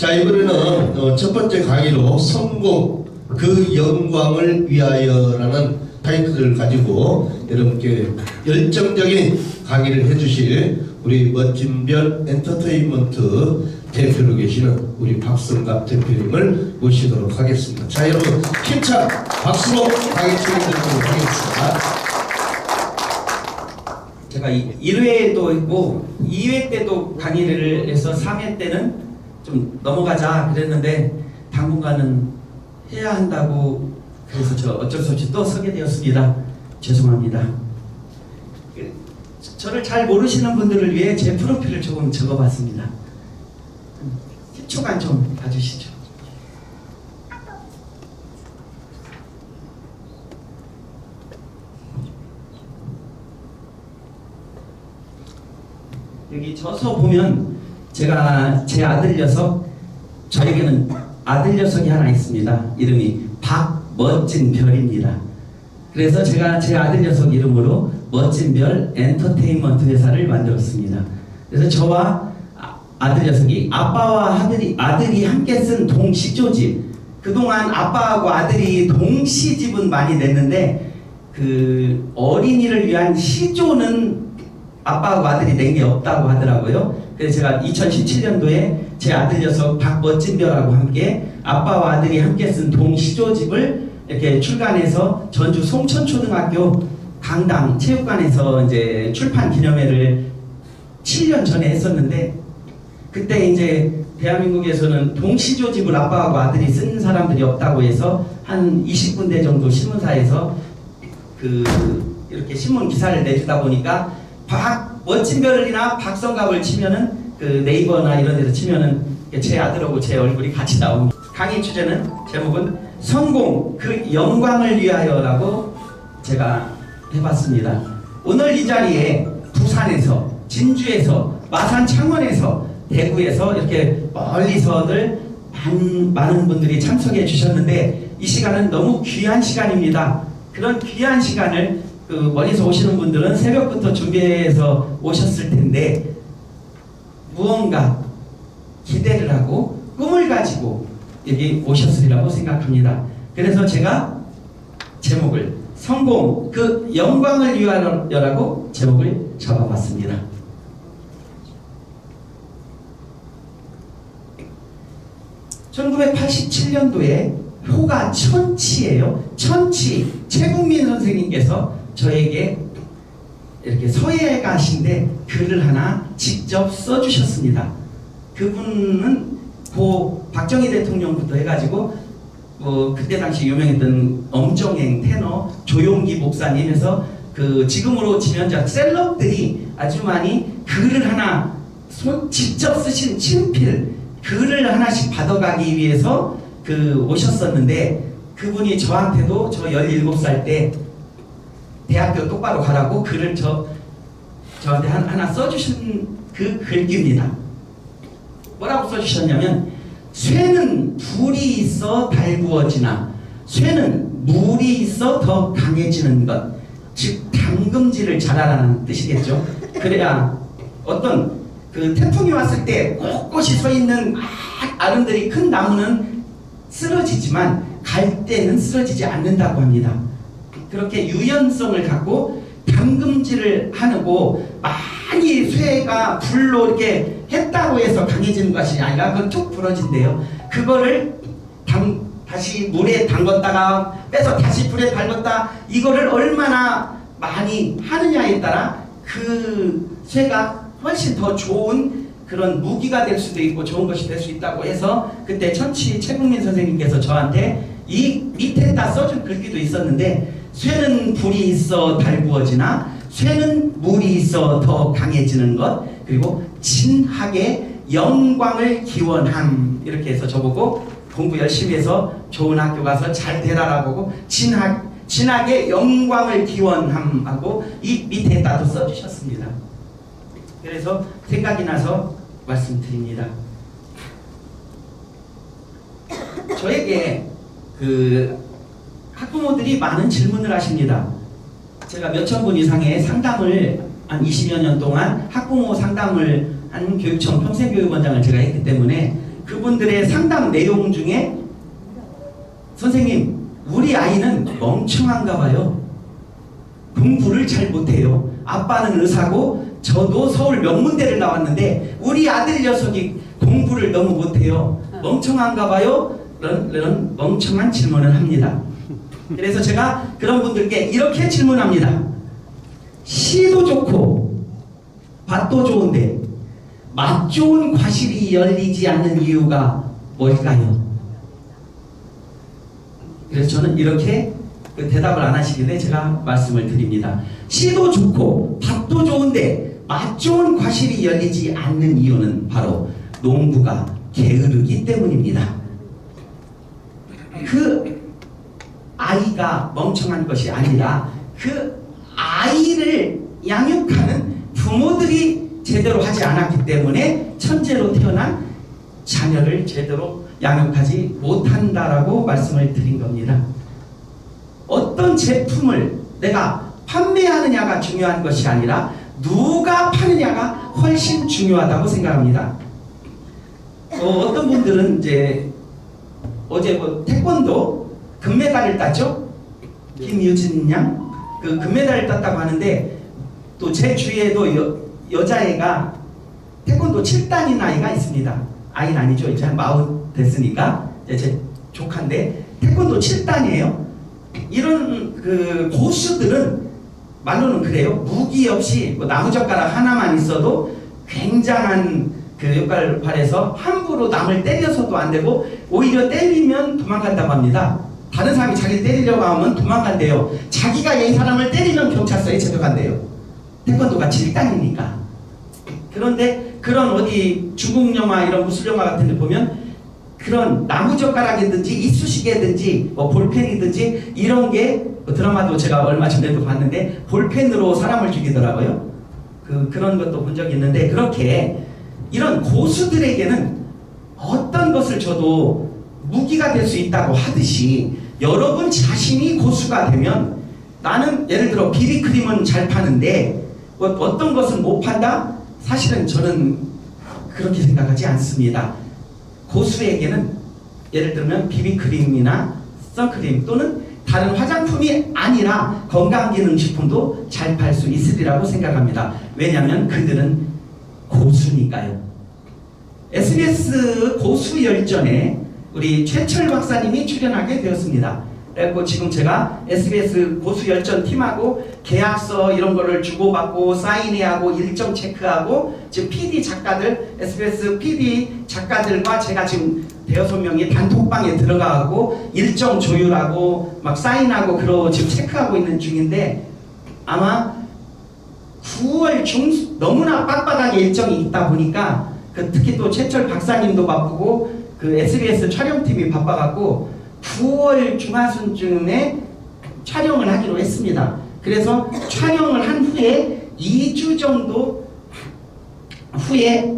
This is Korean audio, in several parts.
자, 이번에는 첫 번째 강의로 성공 그 영광을 위하여라는 타이틀을 가지고 여러분께 열정적인 강의를 해주실 우리 멋진별 엔터테인먼트 대표로 계시는 우리 박성갑 대표님을 모시도록 하겠습니다. 자, 여러분 힘찬 박수로 강의 진행드리도록 하겠습니다. 제가 1회도 있고 2회 때도 강의를 해서 3회 때는 좀 넘어가자 그랬는데 당분간은 해야 한다고 그래서 저 어쩔 수 없이 또 서게 되었습니다. 죄송합니다. 저를 잘 모르시는 분들을 위해 제 프로필을 조금 적어봤습니다. 10초간 좀 봐주시죠. 여기 저서 보면 제가 제 아들 녀석, 저에게는 아들 녀석이 하나 있습니다. 이름이 박멋진별입니다. 그래서 제가 제 아들 녀석 이름으로 멋진별 엔터테인먼트 회사를 만들었습니다. 그래서 저와 아들 녀석이 아빠와 아들이 함께 쓴 동시조집, 그동안 아빠하고 아들이 동시집은 많이 냈는데 그 어린이를 위한 시조는 아빠하고 아들이 낸 게 없다고 하더라고요. 그래서 제가 2017년도에 제 아들 녀석 박멋진별하고 함께 아빠와 아들이 함께 쓴 동시조집을 이렇게 출간해서 전주 송천초등학교 강당 체육관에서 이제 출판 기념회를 7년 전에 했었는데, 그때 이제 대한민국에서는 동시조집을 아빠하고 아들이 쓴 사람들이 없다고 해서 한 20군데 정도 신문사에서 이렇게 신문 기사를 내주다 보니까 멋진별이나 박성갑을 치면은 그 네이버나 이런 데서 치면은 제 아들하고 제 얼굴이 같이 나옵니다. 강의 주제는 제목은 성공 그 영광을 위하여라고 제가 해봤습니다. 오늘 이 자리에 부산에서, 진주에서, 마산 창원에서, 대구에서 이렇게 멀리서들 많은 분들이 참석해 주셨는데 이 시간은 너무 귀한 시간입니다. 그런 귀한 시간을 멀리서 오시는 분들은 새벽부터 준비해서 오셨을 텐데 무언가 기대를 하고 꿈을 가지고 여기 오셨으리라고 생각합니다. 그래서 제가 제목을 성공 그 영광을 위하여라고 제목을 잡아봤습니다. (1987년도에) 효가 천치예요. 천치 최국민 선생님께서 저에게 이렇게 서예가신데 글을 하나 직접 써주셨습니다. 그분은 고 박정희 대통령부터 해가지고 그때 당시 유명했던 엄정행 테너 조용기 목사님에서 지금으로 치면 셀럽들이 아주 많이 글을 하나 직접 쓰신 친필 글을 하나씩 받아가기 위해서 오셨었는데, 그분이 저한테도 저 17살 때 대학교 똑바로 가라고 글을 저한테 하나 써주신 그 글귀입니다. 뭐라고 써주셨냐면, 쇠는 불이 있어 달구어지나 쇠는 물이 있어 더 강해지는 것, 즉 담금질을 잘하라는 뜻이겠죠. 그래야 어떤 태풍이 왔을 때 꼿꼿이 서 있는 아름드리 큰 나무는 쓰러지지만 갈 때는 쓰러지지 않는다고 합니다. 그렇게 유연성을 갖고 담금질을 하고 많이 쇠가 불로 이렇게 했다고 해서 강해지는 것이 아니라 그건 툭 부러진대요. 그거를 다시 물에 담궜다가 빼서 다시 불에 밟았다, 이거를 얼마나 많이 하느냐에 따라 그 쇠가 훨씬 더 좋은 그런 무기가 될 수도 있고 좋은 것이 될 수 있다고 해서 그때 천치 최국민 선생님께서 저한테 이 밑에다 써준 글귀도 있었는데, 쇠는 불이 있어 달구어지나 쇠는 물이 있어 더 강해지는 것, 그리고 진학의 영광을 기원함, 이렇게 해서 저보고 공부 열심히 해서 좋은 학교 가서 잘 되라라고 진학의 영광을 기원함하고 이 밑에다도 써주셨습니다. 그래서 생각이 나서 말씀드립니다. 저에게 학부모들이 많은 질문을 하십니다. 제가 몇천 분 이상의 상담을 한 20여 년 동안 학부모 상담을 한 교육청 평생교육원장을 제가 했기 때문에 그분들의 상담 내용 중에 선생님, 우리 아이는 멍청한가 봐요. 공부를 잘 못해요. 아빠는 의사고 저도 서울 명문대를 나왔는데 우리 아들 녀석이 공부를 너무 못해요. 멍청한가 봐요. 이런 멍청한 질문을 합니다. 그래서 제가 그런 분들께 이렇게 질문합니다. 시도 좋고 밭도 좋은데 맛 좋은 과실이 열리지 않는 이유가 뭘까요? 그래서 저는 이렇게 대답을 안 하시길래 제가 말씀을 드립니다. 시도 좋고 밭도 좋은데 맛 좋은 과실이 열리지 않는 이유는 바로 농부가 게으르기 때문입니다. 그 아이가 멍청한 것이 아니라 그 아이를 양육하는 부모들이 제대로 하지 않았기 때문에 천재로 태어난 자녀를 제대로 양육하지 못한다라고 말씀을 드린 겁니다. 어떤 제품을 내가 판매하느냐가 중요한 것이 아니라 누가 파느냐가 훨씬 중요하다고 생각합니다. 어떤 분들은 이제 어제 태권도 금메달을 땄죠? 김유진 양? 그 금메달을 땄다고 하는데 또 제 주위에도 여자애가 태권도 7단인 아이가 있습니다. 아이는 아니죠. 이제 한 40 됐으니까 이제 제 조카인데 태권도 7단이에요. 이런 그 고수들은 말로는 그래요. 무기 없이 뭐 나무젓가락 하나만 있어도 굉장한 그 역할을 발해서 함부로 남을 때려서도 안 되고 오히려 때리면 도망간다고 합니다. 다른 사람이 자기를 때리려고 하면 도망간대요. 자기가 이 사람을 때리면 경찰서에 잡혀간대요. 태권도가 7단이니까. 그런데 그런 어디 중국 영화 이런 무술 영화 같은 데 보면 그런 나무젓가락이든지 이쑤시개든지 뭐 볼펜이든지 이런 게 드라마도 제가 얼마 전에도 봤는데 볼펜으로 사람을 죽이더라고요. 그런 것도 본 적이 있는데 그렇게 이런 고수들에게는 어떤 것을 줘도 무기가 될 수 있다고 하듯이 여러분 자신이 고수가 되면 나는 예를 들어 비비크림은 잘 파는데 어떤 것은 못 판다? 사실은 저는 그렇게 생각하지 않습니다. 고수에게는 예를 들면 비비크림이나 선크림 또는 다른 화장품이 아니라 건강기능식품도 잘 팔 수 있으리라고 생각합니다. 왜냐하면 그들은 고수니까요. SBS 고수열전에 우리 최철 박사님이 출연하게 되었습니다. 그래서 지금 제가 SBS 고수열전 팀하고 계약서 이런 거를 주고받고 사인해야 하고 일정 체크하고 지금 PD 작가들 SBS PD 작가들과 제가 지금 5명이 단톡방에 들어가고 일정 조율하고 막 사인하고 그러고 지금 체크하고 있는 중인데 아마 9월 중 너무나 빡빡하게 일정이 있다 보니까 특히 또 최철 박사님도 바쁘고 그 SBS 촬영팀이 바빠갖고 9월 중하순쯤에 촬영을 하기로 했습니다. 그래서 촬영을 한 후에 2주 정도 후에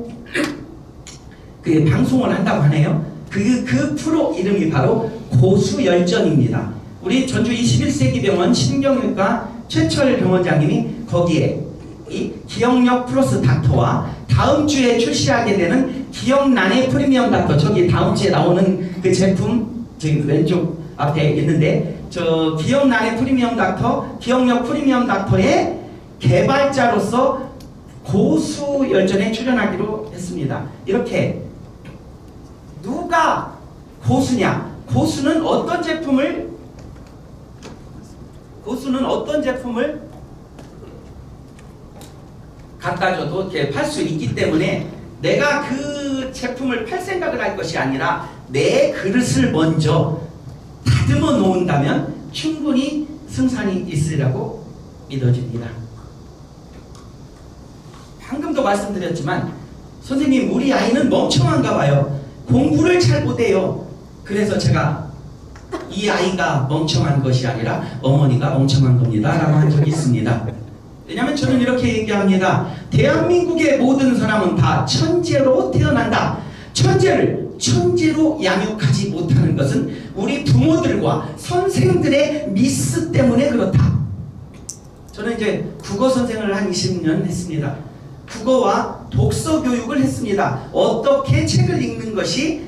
그 방송을 한다고 하네요. 그 프로 이름이 바로 고수열전입니다. 우리 전주 21세기 병원 신경외과 최철 병원장님이 거기에 이 기억력 플러스 닥터와 다음 주에 출시하게 되는 기억난의 프리미엄 닥터, 저기 다음 주에 나오는 그 제품 저기 왼쪽 앞에 있는데 저 기억난의 프리미엄 닥터, 기억력 프리미엄 닥터의 개발자로서 고수열전에 출연하기로 했습니다. 이렇게 누가 고수냐? 고수는 어떤 제품을 갖다 줘도 이렇게 팔 수 있기 때문에 내가 그 제품을 팔 생각을 할 것이 아니라 내 그릇을 먼저 다듬어 놓는다면 충분히 승산이 있으리라고 믿어집니다. 방금도 말씀드렸지만 선생님 우리 아이는 멍청한가 봐요. 공부를 잘 못해요. 그래서 제가 이 아이가 멍청한 것이 아니라 어머니가 멍청한 겁니다 라고 한 적이 있습니다. 왜냐하면 저는 이렇게 얘기합니다. 대한민국의 모든 사람은 다 천재로 태어난다. 천재를 천재로 양육하지 못하는 것은 우리 부모들과 선생들의 미스 때문에 그렇다. 저는 이제 국어 선생을 한 20년 했습니다. 국어와 독서 교육을 했습니다. 어떻게 책을 읽는 것이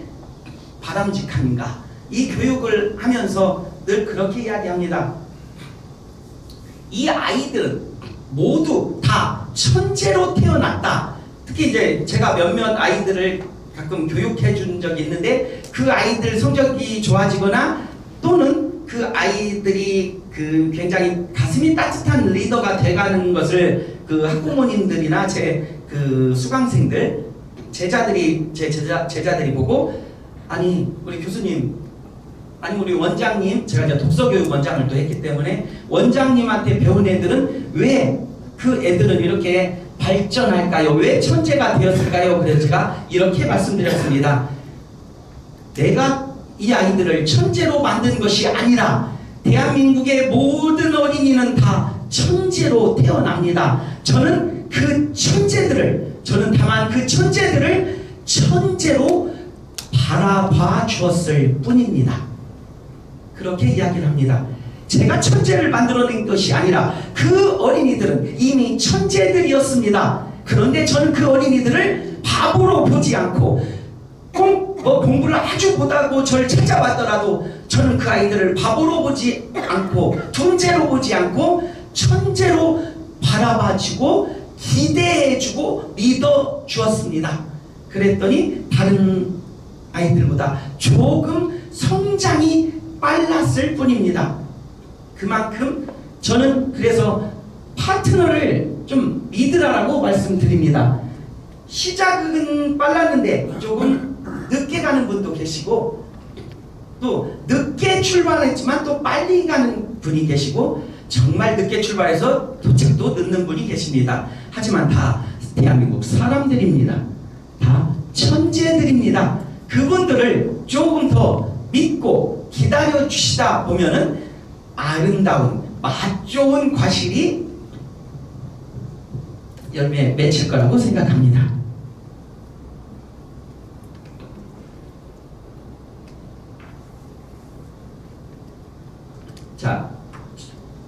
바람직한가? 이 교육을 하면서 늘 그렇게 이야기합니다. 이 아이들은 모두 다 천재로 태어났다. 특히 이제 제가 몇몇 아이들을 가끔 교육해 준 적이 있는데 그 아이들 성적이 좋아지거나 또는 그 아이들이 그 굉장히 가슴이 따뜻한 리더가 돼가는 것을 그 학부모님들이나 제 그 수강생들 제자들이 제자들이 보고 아니 우리 교수님 아니 우리 원장님 제가 이제 독서교육 원장을 또 했기 때문에 원장님한테 배운 애들은 왜 그 애들은 이렇게 발전할까요? 왜 천재가 되었을까요? 그래서 제가 이렇게 말씀드렸습니다. 내가 이 아이들을 천재로 만든 것이 아니라 대한민국의 모든 어린이는 다 천재로 태어납니다. 저는 다만 그 천재들을 천재로 바라봐 주었을 뿐입니다. 그렇게 이야기를 합니다. 제가 천재를 만들어낸 것이 아니라 그 어린이들은 이미 천재들이었습니다. 그런데 저는 그 어린이들을 바보로 보지 않고 공부를 아주 못하고 저를 찾아왔더라도 저는 그 아이들을 바보로 보지 않고 존재로 보지 않고 천재로 바라봐주고 기대해주고 믿어주었습니다. 그랬더니 다른 아이들보다 조금 성장이 빨랐을 뿐입니다. 그만큼 저는 그래서 파트너를 좀 믿으라고 말씀드립니다. 시작은 빨랐는데 조금 늦게 가는 분도 계시고 또 늦게 출발했지만 또 빨리 가는 분이 계시고 정말 늦게 출발해서 도착도 늦는 분이 계십니다. 하지만 다 대한민국 사람들입니다. 다 천재들입니다. 그분들을 조금 더 믿고 기다려 주시다 보면은 아름다운 맛 좋은 과실이 열매 맺힐 거라고 생각합니다. 자,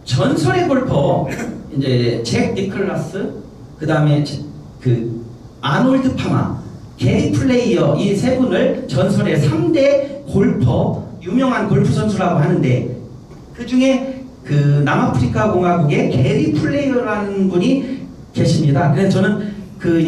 전설의 골퍼 이제 잭 니클라스, 그 다음에 그 아놀드 파마, 게리 플레이어 이 세 분을 전설의 3대 골퍼 유명한 골프 선수라고 하는데 그 중에 그 남아프리카 공화국의 게리 플레이어라는 분이 계십니다. 그래서 저는 그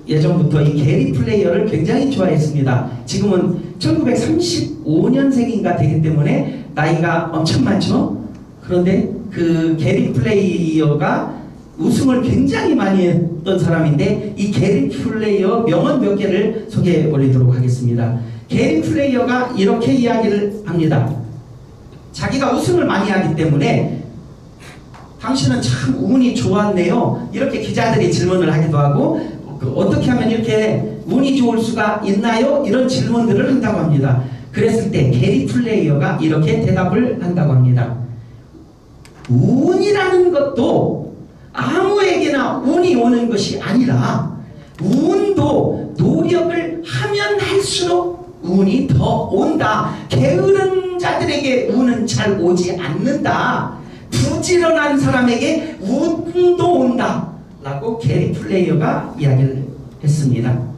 예전부터 이 게리 플레이어를 굉장히 좋아했습니다. 지금은 1935년생인가 되기 때문에 나이가 엄청 많죠. 그런데 그 게리 플레이어가 우승을 굉장히 많이 했던 사람인데 이 게리 플레이어 명언 몇 개를 소개해 올리도록 하겠습니다. 게리 플레이어가 이렇게 이야기를 합니다. 자기가 우승을 많이 하기 때문에 당신은 참 운이 좋았네요. 이렇게 기자들이 질문을 하기도 하고 어떻게 하면 이렇게 운이 좋을 수가 있나요? 이런 질문들을 한다고 합니다. 그랬을 때 게리 플레이어가 이렇게 대답을 한다고 합니다. 운이라는 것도 아무에게나 운이 오는 것이 아니라 운도 노력을 하면 할수록 운이 더 온다. 게으른 자들에게 운은 잘 오지 않는다. 부지런한 사람에게 운도 온다 라고 게리 플레이어가 이야기를 했습니다.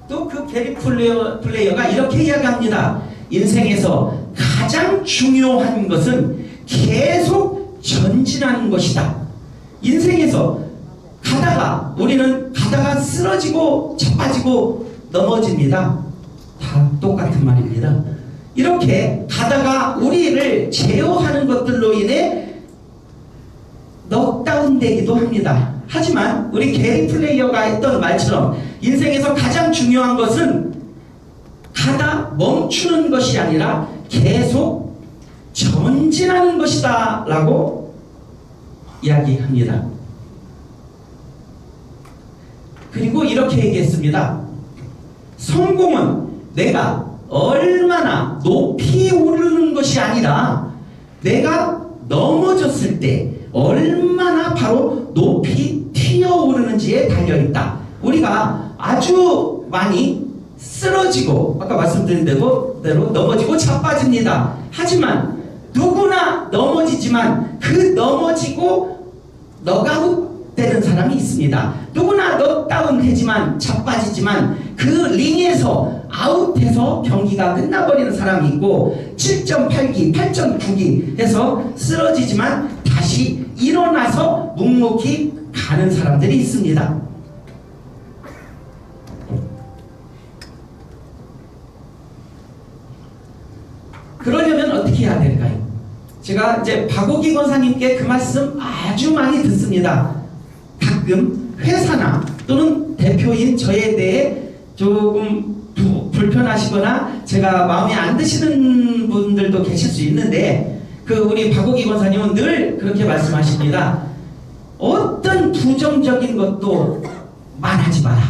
또 그 게리 플레이어가 이렇게 이야기합니다. 인생에서 가장 중요한 것은 계속 전진하는 것이다. 인생에서 우리는 가다가 쓰러지고 자빠지고 넘어집니다. 다 똑같은 말입니다. 이렇게 가다가 우리를 제어하는 것들로 인해 넉다운 되기도 합니다. 하지만 우리 게리 플레이어가 했던 말처럼 인생에서 가장 중요한 것은 가다 멈추는 것이 아니라 계속 전진하는 것이다 라고 이야기합니다. 그리고 이렇게 얘기했습니다. 성공은 내가 얼마나 높이 오르는 것이 아니라 내가 넘어졌을 때 얼마나 바로 높이 튀어오르는지에 달려있다. 우리가 아주 많이 쓰러지고 아까 말씀드린 대로 넘어지고 자빠집니다. 하지만 누구나 넘어지지만 그 넘어지고 넉아웃되는 사람이 있습니다. 누구나 넉다운되지만 자빠지지만 그 링에서 아웃해서 경기가 끝나버리는 사람이 있고 7.8기, 8.9기 해서 쓰러지지만 다시 일어나서 묵묵히 가는 사람들이 있습니다. 그러려면 어떻게 해야 될까요? 제가 이제 박옥기 권사님께 그 말씀 아주 많이 듣습니다. 가끔 회사나 또는 대표인 저에 대해 조금 불편하시거나 제가 마음에 안 드시는 분들도 계실 수 있는데 그 우리 박옥기 권사님은 늘 그렇게 말씀하십니다. 어떤 부정적인 것도 말하지 마라.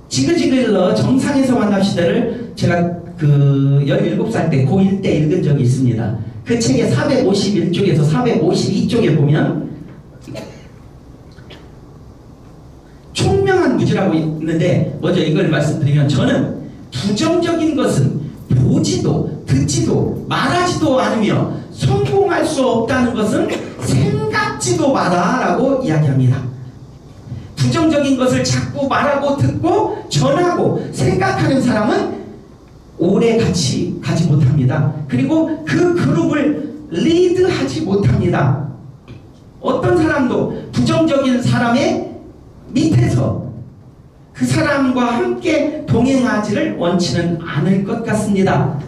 지그지글러 정상에서 만납시다를 제가 그 17살 때 고1 때 읽은 적이 있습니다. 그 책의 451쪽에서 452쪽에 보면 총명한 무지라고 있는데 먼저 이걸 말씀드리면 저는 부정적인 것은 보지도 듣지도 말하지도 않으며 성공할 수 없다는 것은 생각지도 마라라고 이야기합니다. 부정적인 것을 자꾸 말하고 듣고 전하고 생각하는 사람은 오래 같이 가지 못합니다. 그리고 그 그룹을 리드하지 못합니다. 어떤 사람도 부정적인 사람의 밑에서 그 사람과 함께 동행하지를 원치는 않을 것 같습니다.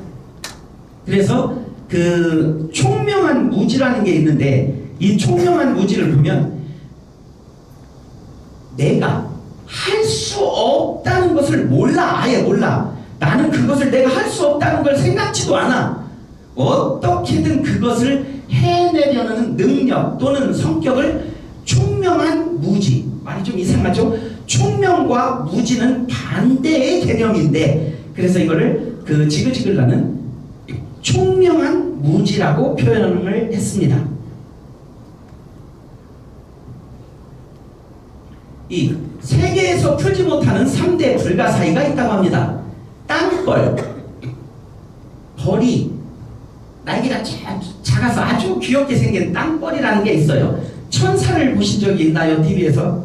그래서 그 총명한 무지라는 게 있는데 이 총명한 무지를 보면 내가 할 수 없다는 것을 몰라. 아예 몰라. 나는 그것을 내가 할 수 없다는 걸 생각지도 않아. 어떻게든 그것을 해내려는 능력 또는 성격을 총명한 무지. 말이 좀 이상하죠? 총명과 무지는 반대의 개념인데 그래서 이거를 그 지글지글라는 총명한 무지라고 표현을 했습니다. 이 세계에서 풀지 못하는 3대 불가사의가 있다고 합니다. 땅벌, 벌이 날개가 작아서 아주 귀엽게 생긴 땅벌이라는 게 있어요. 천사를 보신 적이 있나요? TV에서?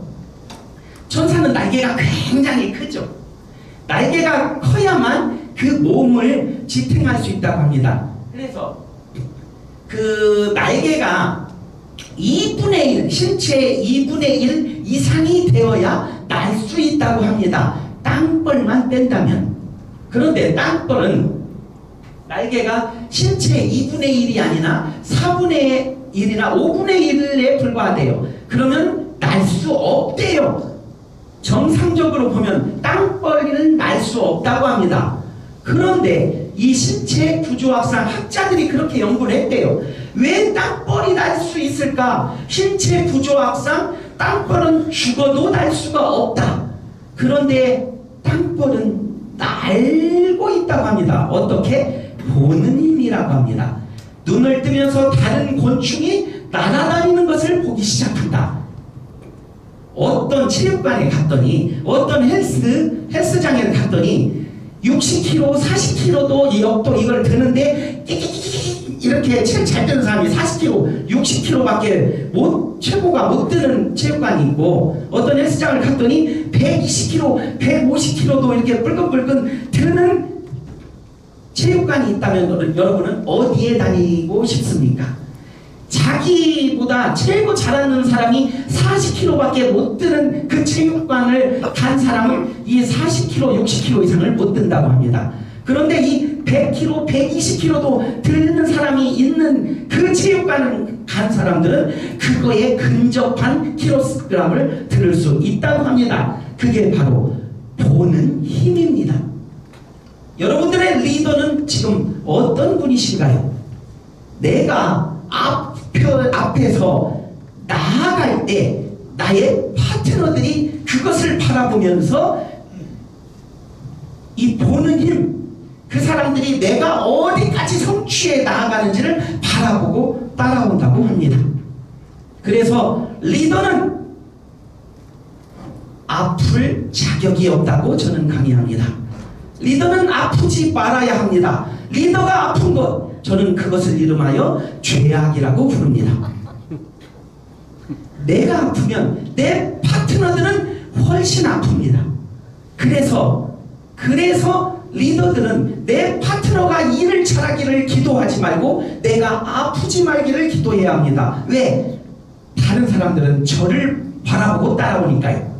천사는 날개가 굉장히 크죠. 날개가 커야만 그 몸을 지탱할 수 있다고 합니다. 그래서 그 날개가 2분의 1, 신체의 2분의 1 이상이 되어야 날 수 있다고 합니다. 땅벌만 뺀다면. 그런데 땅벌은 날개가 신체의 2분의 1이 아니라 4분의 1이나 5분의 1에 불과하대요. 그러면 날 수 없대요. 정상적으로 보면 땅벌이는 날 수 없다고 합니다. 그런데 이 신체 구조학상 학자들이 그렇게 연구를 했대요. 왜 땅벌이 날 수 있을까? 신체 구조학상 땅벌은 죽어도 날 수가 없다. 그런데 땅벌은 날고 있다고 합니다. 어떻게? 보는 힘이라고 합니다. 눈을 뜨면서 다른 곤충이 날아다니는 것을 보기 시작한다. 어떤 체육관에 갔더니 어떤 헬스장에 갔더니 60kg, 40kg도 또 이걸 드는데 이렇게 제일 잘 드는 사람이 40kg, 60kg밖에 최고가 못 드는 체육관이 있고 어떤 헬스장을 갔더니 120kg, 150kg도 이렇게 뿔끈뿔끈 드는 체육관이 있다면 여러분은 어디에 다니고 싶습니까? 자기보다 최고 잘하는 사람이 40kg밖에 못 드는 그 체육관을 간 사람은 이 40kg, 60kg 이상을 못 든다고 합니다. 그런데 이 100kg, 120kg도 드는 사람이 있는 그 체육관을 간 사람들은 그거에 근접한 킬로그램을 들을 수 있다고 합니다. 그게 바로 보는 힘입니다. 여러분들의 리더는 지금 어떤 분이신가요? 내가 앞에서 나아갈 때 나의 파트너들이 그것을 바라보면서 이 보는 힘, 그 사람들이 내가 어디까지 성취해 나아가는지를 바라보고 따라온다고 합니다. 그래서 리더는 아플 자격이 없다고 저는 강의합니다. 리더는 아프지 말아야 합니다. 리더가 아픈 것, 저는 그것을 이름하여 죄악이라고 부릅니다. 내가 아프면 내 파트너들은 훨씬 아픕니다. 그래서 리더들은 내 파트너가 일을 잘하기를 기도하지 말고 내가 아프지 말기를 기도해야 합니다. 왜? 다른 사람들은 저를 바라보고 따라오니까요.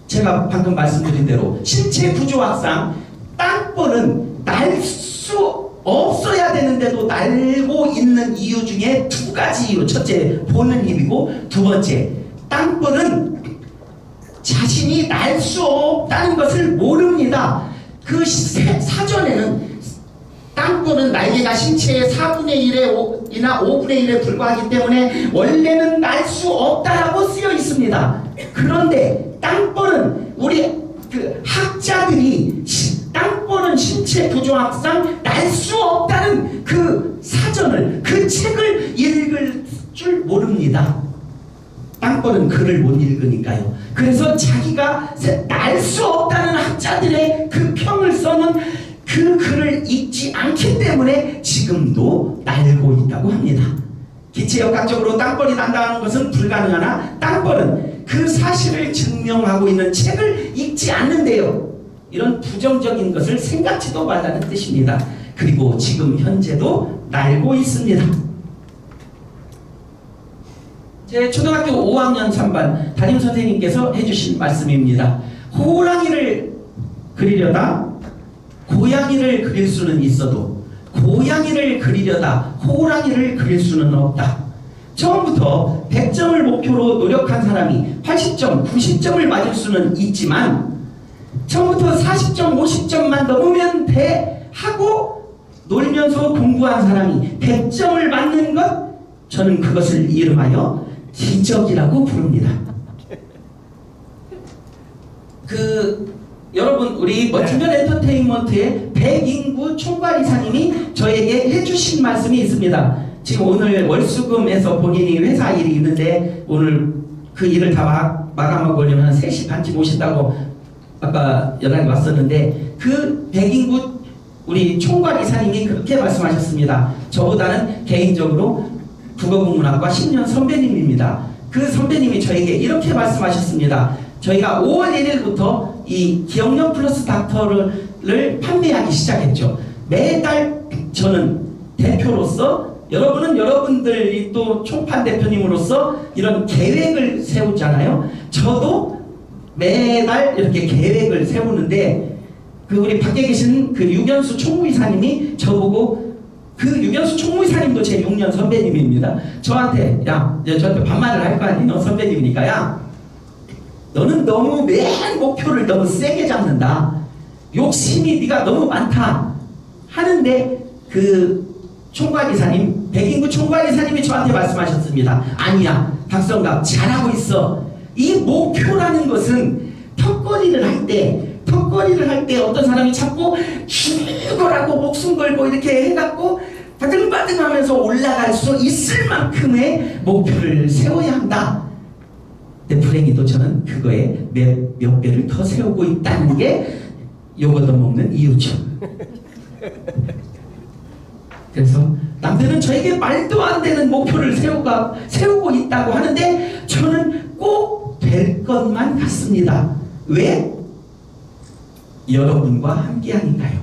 제가 방금 말씀드린 대로 신체 구조학상 땅볼은 날 수 없어야 되는데도 날고 있는 이유 중에 두 가지 이유. 첫째, 보는 힘이고, 두 번째, 땅볼은 자신이 날 수 없다는 것을 모릅니다. 그 사전에는 땅볼은 날개가 신체의 4분의 1이나 5분의 1에 불과하기 때문에 원래는 날 수 없다라고 쓰여 있습니다. 그런데 땅볼은 우리 그 학자들이 땅볼은 신체 구조학상 날 수 없다는 그 사전을, 그 책을 읽을 줄 모릅니다. 땅볼은 글을 못 읽으니까요. 그래서 자기가 날 수 없다는 학자들의 그 평을 써놓은 그 글을 읽지 않기 때문에 지금도 날고 있다고 합니다. 기체역학적으로 땅볼이 난다는 것은 불가능하나 땅볼은 그 사실을 증명하고 있는 책을 읽지 않는데요. 이런 부정적인 것을 생각지도 말라는 뜻입니다. 그리고 지금 현재도 날고 있습니다. 제 초등학교 5학년 3반 담임선생님께서 해주신 말씀입니다. 호랑이를 그리려다 고양이를 그릴 수는 있어도 고양이를 그리려다 호랑이를 그릴 수는 없다. 처음부터 100점을 목표로 노력한 사람이 80점, 90점을 맞을 수는 있지만 처음부터 40점, 50점만 넘으면 돼 하고 놀면서 공부한 사람이 100점을 맞는 것, 저는 그것을 이름하여 기적이라고 부릅니다. 여러분, 우리 멋진별 엔터테인먼트의 백인구 총괄이사님이 저에게 해주신 말씀이 있습니다. 지금 오늘 월수금에서 본인이 회사 일이 있는데 오늘 그 일을 다 마감하고 오려면 한 3시 반쯤 오신다고 아까 연락이 왔었는데, 그 백인구 우리 총괄이사님이 그렇게 말씀하셨습니다. 저보다는 개인적으로 국어국문학과 10년 선배님입니다. 그 선배님이 저에게 이렇게 말씀하셨습니다. 저희가 5월 1일부터 이 기억력 플러스 닥터를 판매하기 시작했죠. 매달 저는 대표로서, 여러분은 여러분들이 또 총판 대표님으로서 이런 계획을 세우잖아요. 저도 매달 이렇게 계획을 세우는데, 그 우리 밖에 계신 그 유견수 총무이사님이 저보고, 그 유견수 총무이사님도 제 6년 선배님입니다. 저한테 저한테 반말을 할 거 아니에요. 선배님이니까. 야, 너는 너무 맨 목표를 너무 세게 잡는다. 욕심이 네가 너무 많다 하는데, 그 총괄이사님, 백인구 총괄이사님이 저한테 말씀하셨습니다. 아니야, 박성갑 잘하고 있어. 이 목표라는 것은 턱걸이를 할 때 어떤 사람이 자꾸 죽어라고 목숨 걸고 이렇게 해갖고 바등바등하면서 올라갈 수 있을 만큼의 목표를 세워야 한다. 근데 불행히도 저는 그거에 몇 배를 더 세우고 있다는 게 요거도 먹는 이유죠. 그래서 남들은 저에게 말도 안 되는 목표를 세우고 있다고 하는데 저는 꼭 될 것만 같습니다. 왜? 여러분과 함께 하니까요.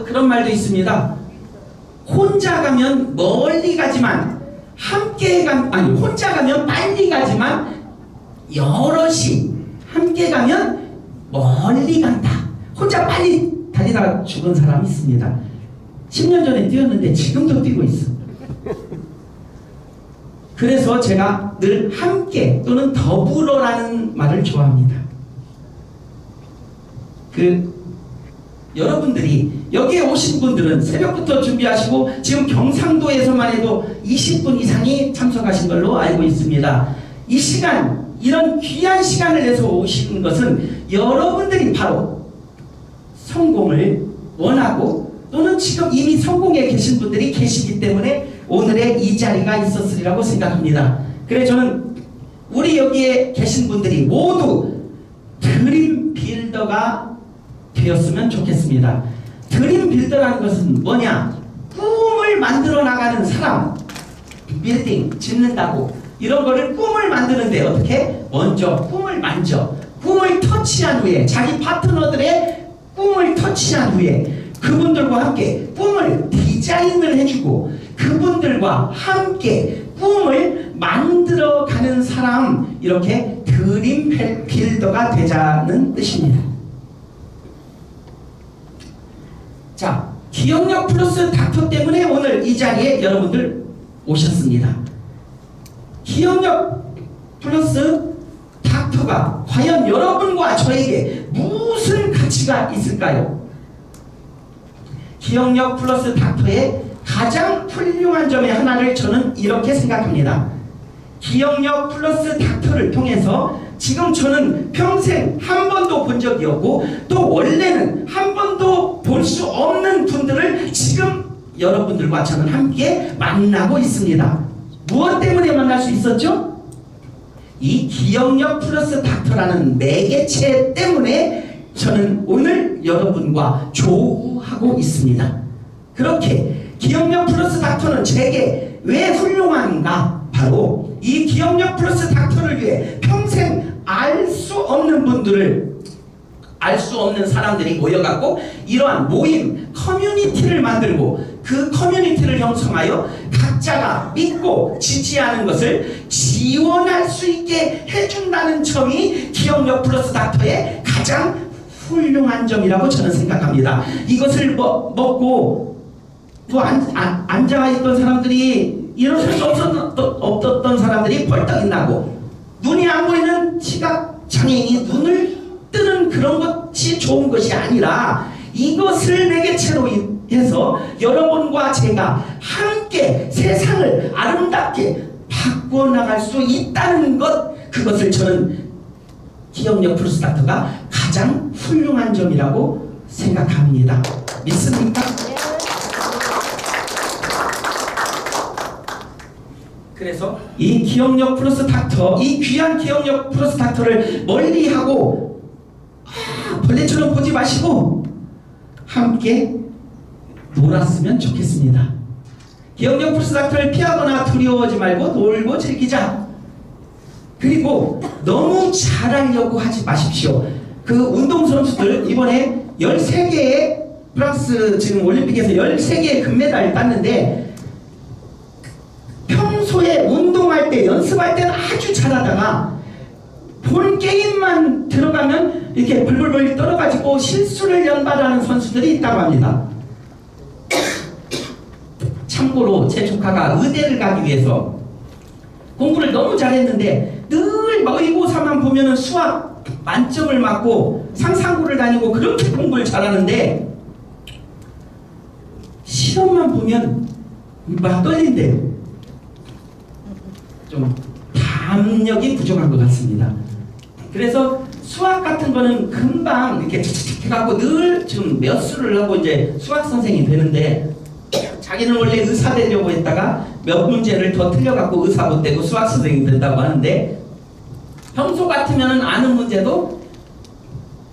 그런 말도 있습니다. 혼자 가면 멀리 가지만 혼자 가면 빨리 가지만 여럿이 함께 가면 멀리 간다. 혼자 빨리 다니다가 죽은 사람이 있습니다. 10년 전에 뛰었는데 지금도 뛰고 있어. 그래서 제가 늘 함께 또는 더불어라는 말을 좋아합니다. 여러분들이 여기에 오신 분들은 새벽부터 준비하시고 지금 경상도에서만 해도 20분 이상이 참석하신 걸로 알고 있습니다. 이 시간, 이런 귀한 시간을 내서 오신 것은 여러분들이 바로 성공을 원하고 또는 지금 이미 성공해 계신 분들이 계시기 때문에 오늘의 이 자리가 있었으리라고 생각합니다. 그래서 저는 우리 여기에 계신 분들이 모두 드림 빌더가 되었으면 좋겠습니다. 드림 빌더라는 것은 뭐냐? 꿈을 만들어 나가는 사람, 빌딩 짓는다고 이런 거를 꿈을 만드는데 어떻게? 먼저 꿈을 만져, 꿈을 터치한 후에 자기 파트너들의 꿈을 터치한 후에 그분들과 함께 꿈을 디자인을 해주고 그분들과 함께 꿈을 만들어가는 사람, 이렇게 드림 빌더가 되자는 뜻입니다. 자, 기억력 플러스 닥터 때문에 오늘 이 자리에 여러분들 오셨습니다. 기억력 플러스 닥터가 과연 여러분과 저에게 무슨 가치가 있을까요? 기억력 플러스 닥터의 가장 훌륭한 점의 하나를 저는 이렇게 생각합니다. 기억력 플러스 닥터를 통해서 지금 저는 평생 한 번도 본 적이 없고 또 원래는 한 번도 볼 수 없는 분들을 지금 여러분들과 저는 함께 만나고 있습니다. 무엇 때문에 만날 수 있었죠? 이 기억력 플러스 닥터라는 매개체 때문에 저는 오늘 여러분과 조우하고 있습니다. 그렇게 기억력 플러스 닥터는 제게 왜 훌륭한가? 바로 이 기억력 플러스 닥터를 위해 평생 알 수 없는 분들을, 알 수 없는 사람들이 모여갖고 이러한 모임, 커뮤니티를 만들고 그 커뮤니티를 형성하여 각자가 믿고 지지하는 것을 지원할 수 있게 해준다는 점이 기억력 플러스 닥터의 가장 훌륭한 점이라고 저는 생각합니다. 이것을 먹고 또 앉아 있던 사람들이 일어설 수 없었던 사람들이 벌떡 나고 눈이 안 보이는 시각 장애인이 눈을 뜨는 그런 것이 좋은 것이 아니라 이것을 매개체로 해서 여러분과 제가 함께 세상을 아름답게 바꿔나갈 수 있다는 것, 그것을 저는 기억력 플러스 닥터가 가장 훌륭한 점이라고 생각합니다. 믿습니까? 그래서 이 기억력 플러스 닥터, 이 귀한 기억력 플러스 닥터를 멀리하고 벌레처럼 보지 마시고 함께 놀았으면 좋겠습니다. 기억력 플러스 닥터를 피하거나 두려워하지 말고 놀고 즐기자. 그리고 너무 잘하려고 하지 마십시오. 그 운동선수들 이번에 13개의 프랑스 지금 올림픽에서 13개의 금메달을 땄는데 평소에 운동할 때 연습할 때는 아주 잘하다가 본 게임만 들어가면 이렇게 벌벌벌 떨어가지고 실수를 연발하는 선수들이 있다고 합니다. 참고로 제 조카가 의대를 가기 위해서 공부를 너무 잘했는데 늘 모의고사만 보면은 수학 만점을 맞고 상상고를 다니고 그렇게 공부를 잘하는데 시험만 보면 막 떨린대요. 좀 담력이 부족한 것 같습니다. 그래서 수학 같은 거는 금방 이렇게 착착착 해갖고 늘 지금 몇 수를 하고 이제 수학 선생이 되는데 자기는 원래 의사 되려고 했다가 몇 문제를 더 틀려갖고 의사 못 되고 수학 선생이 된다고 하는데 평소 같으면 아는 문제도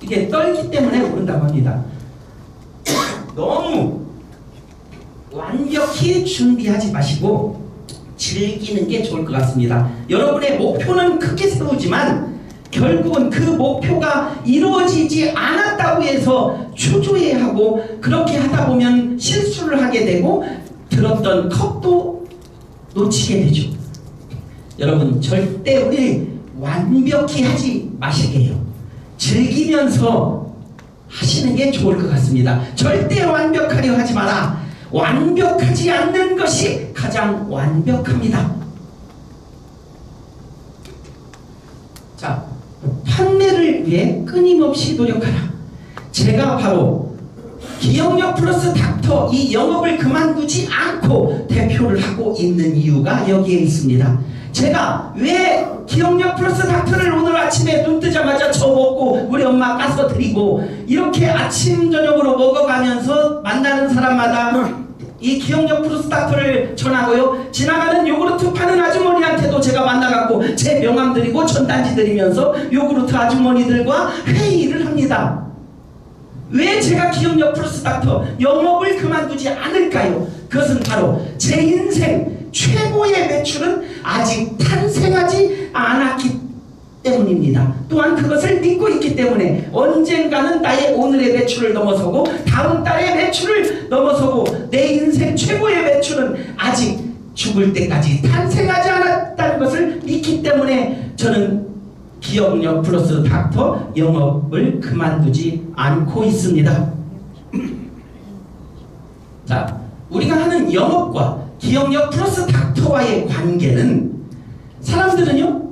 이게 떨기 때문에 모른다고 합니다. 너무 완벽히 준비하지 마시고 즐기는 게 좋을 것 같습니다. 여러분의 목표는 크게 세우지만 결국은 그 목표가 이루어지지 않았다고 해서 초조해하고 그렇게 하다 보면 실수를 하게 되고 들었던 컵도 놓치게 되죠. 여러분 절대 우리 완벽히 하지 마시게요. 즐기면서 하시는 게 좋을 것 같습니다. 절대 완벽하려 하지 마라. 완벽하지 않는 것이 가장 완벽합니다. 자, 판매를 위해 끊임없이 노력하라. 제가 바로 기억력 플러스 닥터 이 영업을 그만두지 않고 대표를 하고 있는 이유가 여기에 있습니다. 제가 왜 기억력 플러스 닥터를 오늘 아침에 눈 뜨자마자 저 먹고 우리 엄마 까서 드리고 이렇게 아침 저녁으로 먹어가면서 만나는 사람마다 이 기억력 플러스 닥터를 전하고요, 지나가는 요구르트 파는 아주머니한테도 제가 만나갖고 제 명함 드리고 전단지 드리면서 요구르트 아주머니들과 회의를 합니다. 왜 제가 기억력 플러스 닥터 영업을 그만두지 않을까요? 그것은 바로 제 인생 최고의 매출은 아직 탄생하지 않았기 때문입니다. 또한 그것을 믿고 있기 때문에 언젠가는 나의 오늘의 매출을 넘어서고 다음 달의 매출을 넘어서고 내 인생 최고의 매출은 아직 죽을 때까지 탄생하지 않았다는 것을 믿기 때문에 저는 기억력 플러스 닥터 영업을 그만두지 않고 있습니다. 자, 우리가 하는 영업과 기억력 플러스 닥터와의 관계는 사람들은요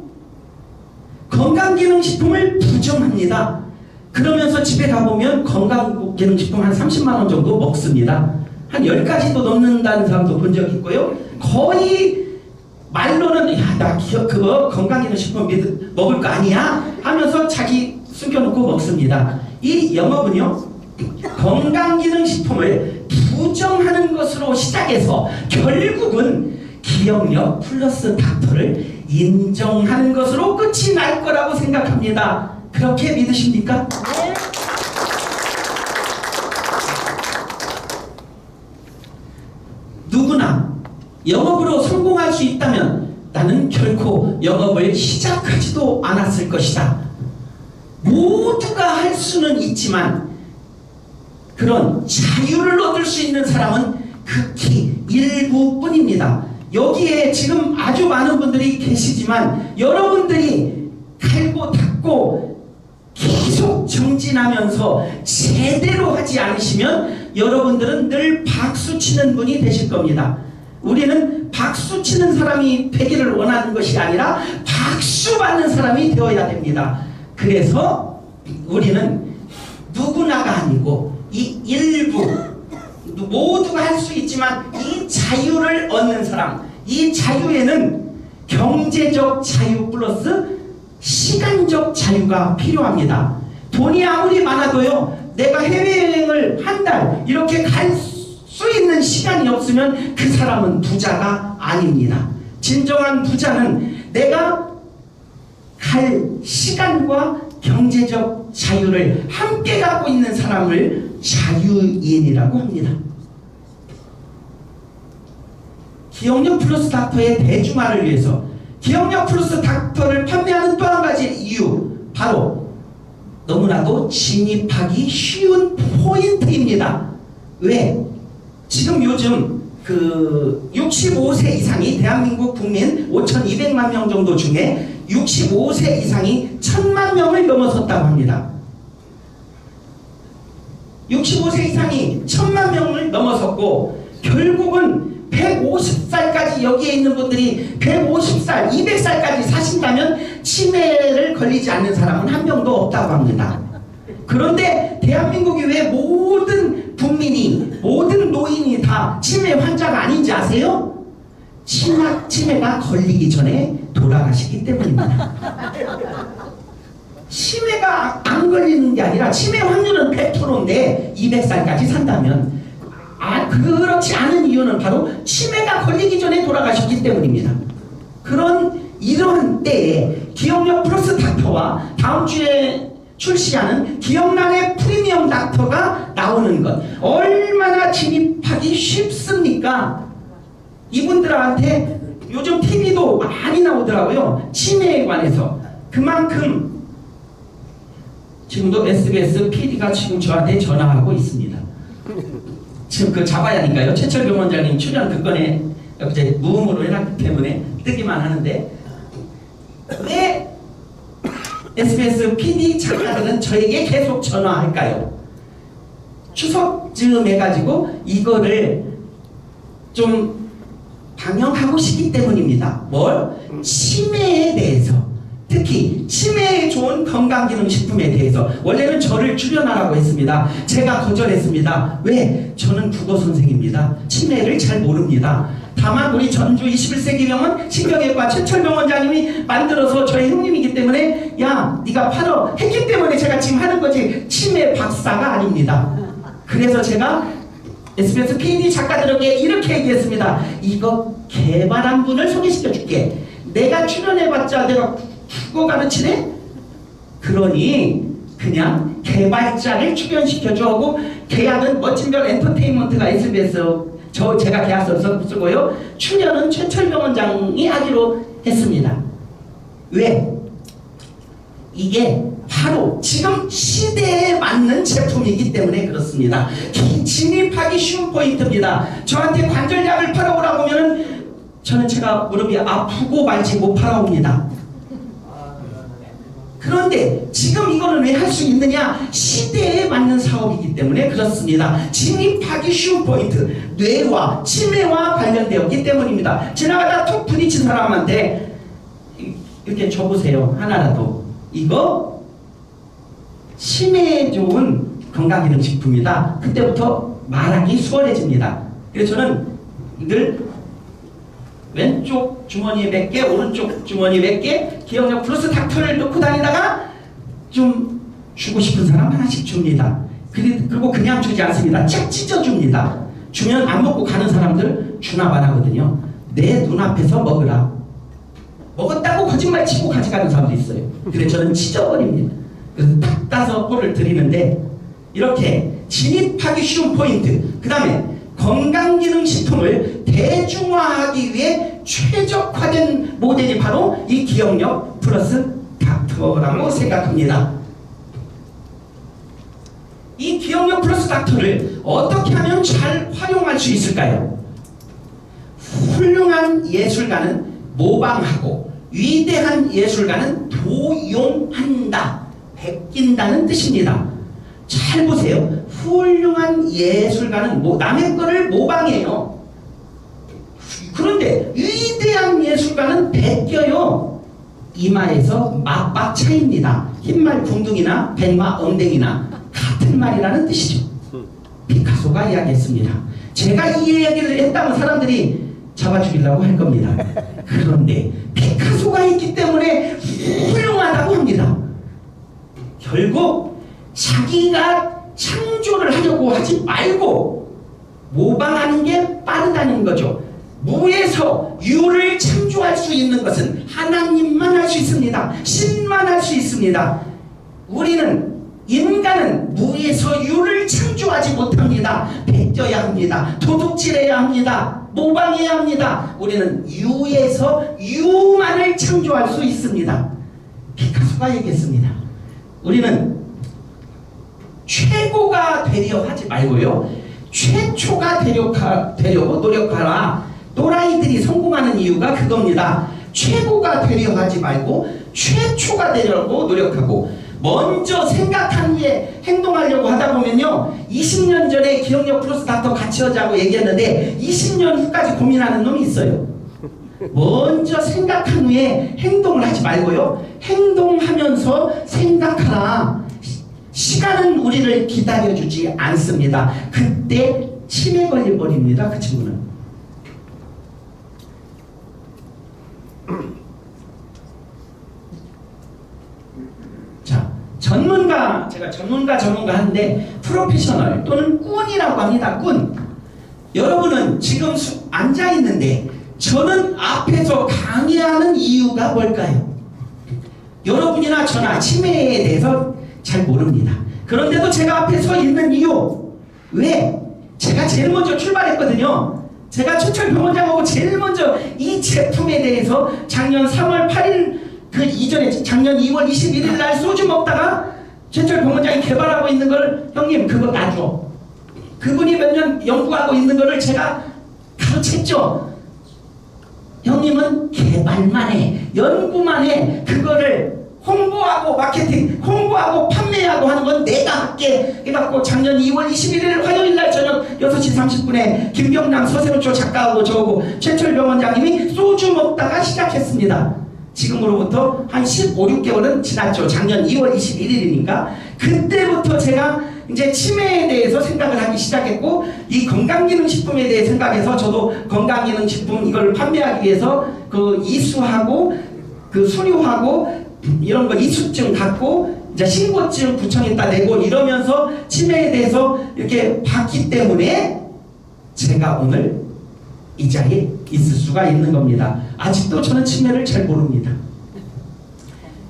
건강기능식품을 부정합니다. 그러면서 집에 가보면 건강기능식품 한 30만원 정도 먹습니다. 한 10가지도 넘는다는 사람도 본 적 있고요. 거의 말로는 야, 나 그거 건강기능식품 먹을 거 아니야? 하면서 자기 숨겨놓고 먹습니다. 이 영업은요 건강기능식품을 부정하는 것으로 시작해서 결국은 기억력 플러스 닥터를 인정하는 것으로 끝이 날 거라고 생각합니다. 그렇게 믿으십니까? 누구나 영업으로 성공할 수 있다면 나는 결코 영업을 시작하지도 않았을 것이다. 모두가 할 수는 있지만 그런 자유를 얻을 수 있는 사람은 극히 일부뿐입니다. 여기에 지금 아주 많은 분들이 계시지만 여러분들이 갈고 닦고 계속 정진하면서 제대로 하지 않으시면 여러분들은 늘 박수치는 분이 되실 겁니다. 우리는 박수치는 사람이 되기를 원하는 것이 아니라 박수받는 사람이 되어야 됩니다. 그래서 우리는 누구나가 아니고 이 일부 모두가 할 수 있지만 이 자유를 얻는 사람, 이 자유에는 경제적 자유 플러스 시간적 자유가 필요합니다. 돈이 아무리 많아도요 내가 해외여행을 한 달 이렇게 갈 수 있는 시간이 없으면 그 사람은 부자가 아닙니다. 진정한 부자는 내가 갈 시간과 경제적 자유를 함께 갖고 있는 사람을 자유인이라고 합니다. 기억력 플러스 닥터의 대중화를 위해서 기억력 플러스 닥터를 판매하는 또 한 가지 이유, 바로 너무나도 진입하기 쉬운 포인트입니다. 왜? 지금 요즘 그 65세 이상이 대한민국 국민 5,200만 명 정도 중에 65세 이상이 1,000만 명을 넘어섰다고 합니다. 65세 이상이 1,000만 명을 넘어섰고 결국은 150살까지 여기에 있는 분들이 150살, 200살까지 사신다면 치매를 걸리지 않는 사람은 한 명도 없다고 합니다. 그런데 대한민국이 왜 모든 국민이, 모든 노인이 다 치매 환자가 아닌지 아세요? 치매가 걸리기 전에 돌아가시기 때문입니다. 치매가 안 걸리는 게 아니라 치매 확률은 100%인데 200살까지 산다면 그렇지 않은 이유는 바로 치매가 걸리기 전에 돌아가셨기 때문입니다. 이러한 때에 기억력 플러스 닥터와 다음 주에 출시하는 기억란의 프리미엄 닥터가 나오는 것, 얼마나 진입하기 쉽습니까? 이분들한테 요즘 TV도 많이 나오더라고요. 치매에 관해서. 그만큼 지금도 SBS PD가 지금 저한테 전화하고 있습니다. 지금 그 잡아야 하니까요. 최철경 원장님 출연 그 건에 이제 무음으로 해놨기 때문에 뜨기만 하는데, 왜 SBS PD 작가들은 저에게 계속 전화할까요? 추석쯤 해가지고 이거를 좀 방영하고 싶기 때문입니다. 뭘? 치매에 대해서, 특히 치매에 좋은 건강기능식품에 대해서. 원래는 저를 출연하라고 했습니다. 제가 거절했습니다. 왜? 저는 국어선생입니다. 치매를 잘 모릅니다. 다만 우리 전주 21세기 병원 신경외과 최철병 원장님이 만들어서 저희 형님이기 때문에 야 네가 팔어 했기 때문에 제가 지금 하는 거지, 치매 박사가 아닙니다. 그래서 제가 SBS PD 작가들에게 이렇게 얘기했습니다. 이거 개발한 분을 소개시켜 줄게. 내가 출연해봤자 내가 국어 가르치네? 그러니 그냥 개발자를 출연시켜줘 하고, 계약은 멋진별 엔터테인먼트가 SBS 제가 계약서 쓰고요. 출연은 최철병 원장이 하기로 했습니다. 왜? 이게 바로 지금 시대에 맞는 제품이기 때문에 그렇습니다. 진입하기 쉬운 포인트입니다. 저한테 관절약을 팔아오라고 하면은 저는 제가 무릎이 아프고 말지 못 팔아옵니다. 그런데 지금 이거는 왜 할 수 있느냐? 시대에 맞는 사업이기 때문에 그렇습니다. 진입하기 쉬운 포인트, 뇌와 치매와 관련되었기 때문입니다. 지나가다 툭 부딪힌 사람한테 이렇게 줘보세요. 하나라도. 이거 치매에 좋은 건강기능식품이다. 그때부터 말하기 수월해집니다. 그래서 저는 이걸 왼쪽 주머니에 몇 개, 오른쪽 주머니에 몇 개, 기억력 플러스 닥터를 넣고 다니다가 좀 주고 싶은 사람 하나씩 줍니다. 그리고 그냥 주지 않습니다. 쫙 찢어줍니다. 주면 안 먹고 가는 사람들 주나 마나거든요. 내 눈앞에서 먹으라. 먹었다고 거짓말 치고 가져가는 사람도 있어요. 근데 저는 찢어버립니다. 그래서 딱 따서 꼴을 드리는데 이렇게 진입하기 쉬운 포인트, 그 다음에 건강기능식품을 대중화하기 위해 최적화된 모델이 바로 이 기억력 플러스 닥터라고 생각합니다. 이 기억력 플러스 닥터를 어떻게 하면 잘 활용할 수 있을까요? 훌륭한 예술가는 모방하고 위대한 예술가는 도용한다, 베낀다는 뜻입니다. 잘 보세요. 훌륭한 예술가는 남의 거를 모방해요. 그런데 위대한 예술가는 베껴요. 이마에서 막박 차이입니다. 흰말 궁둥이나 벤마 엉덩이나 같은 말이라는 뜻이죠. 피카소가 이야기했습니다. 제가 이 이야기를 했다면 사람들이 잡아 죽이려고 할 겁니다. 그런데 피카소가 있기 때문에 훌륭하다고 합니다. 결국 자기가 창조를 하려고 하지 말고 모방하는 게 빠르다는 거죠. 무에서 유를 창조할 수 있는 것은 하나님만 할 수 있습니다. 신만 할 수 있습니다. 인간은 무에서 유를 창조하지 못합니다. 베껴야 합니다. 도둑질해야 합니다. 모방해야 합니다. 우리는 유에서 유만을 창조할 수 있습니다. 피카소가 얘기했습니다. 우리는 최고가 되려 하지 말고요, 최초가 되려고 노력하라. 또라이들이 성공하는 이유가 그겁니다. 최고가 되려 하지 말고 최초가 되려고 노력하고, 먼저 생각한 후에 행동하려고 하다 보면요, 20년 전에 기억력 플러스 닥터 같이 하자고 얘기했는데 20년 후까지 고민하는 놈이 있어요. 먼저 생각한 후에 행동을 하지 말고요, 행동하면서 생각하라. 시간은 우리를 기다려주지 않습니다. 그때 치매 걸려버립니다. 그 친구는. 자, 제가 전문가 하는데 프로페셔널 또는 꾼이라고 합니다. 꾼. 여러분은 지금 앉아있는데 저는 앞에서 강의하는 이유가 뭘까요? 여러분이나 저나 치매에 대해서 잘 모릅니다. 그런데도 제가 앞에 서 있는 이유, 왜? 제가 제일 먼저 출발했거든요. 제가 최철병원장하고 제일 먼저 이 제품에 대해서 작년 3월 8일 그 이전에 작년 2월 21일 날 소주 먹다가 최철병원장이 개발하고 있는 걸, 형님 그거 놔줘. 그분이 몇 년 연구하고 있는 거를 제가 가르쳤죠. 형님은 개발만 해, 연구만 해. 그거를 홍보하고 마케팅, 홍보하고 판매하고 하는 건 내가 할게. 그래갖고 작년 2월 21일 화요일날 저녁 6시 30분에 김병남 서세로초 작가하고 저하고 최철병 원장님이 소주 먹다가 시작했습니다. 지금으로부터 한 15, 6개월은 지났죠. 작년 2월 21일이니까. 그때부터 제가 이제 치매에 대해서 생각을 하기 시작했고, 이 건강기능식품에 대해 생각해서 저도 건강기능식품 이걸 판매하기 위해서 그 이수하고 그 수료하고 이런 거 이수증 갖고 이제 신고증 구청에다 내고 이러면서 치매에 대해서 이렇게 봤기 때문에 제가 오늘 이 자리에 있을 수가 있는 겁니다. 아직도 저는 치매를 잘 모릅니다.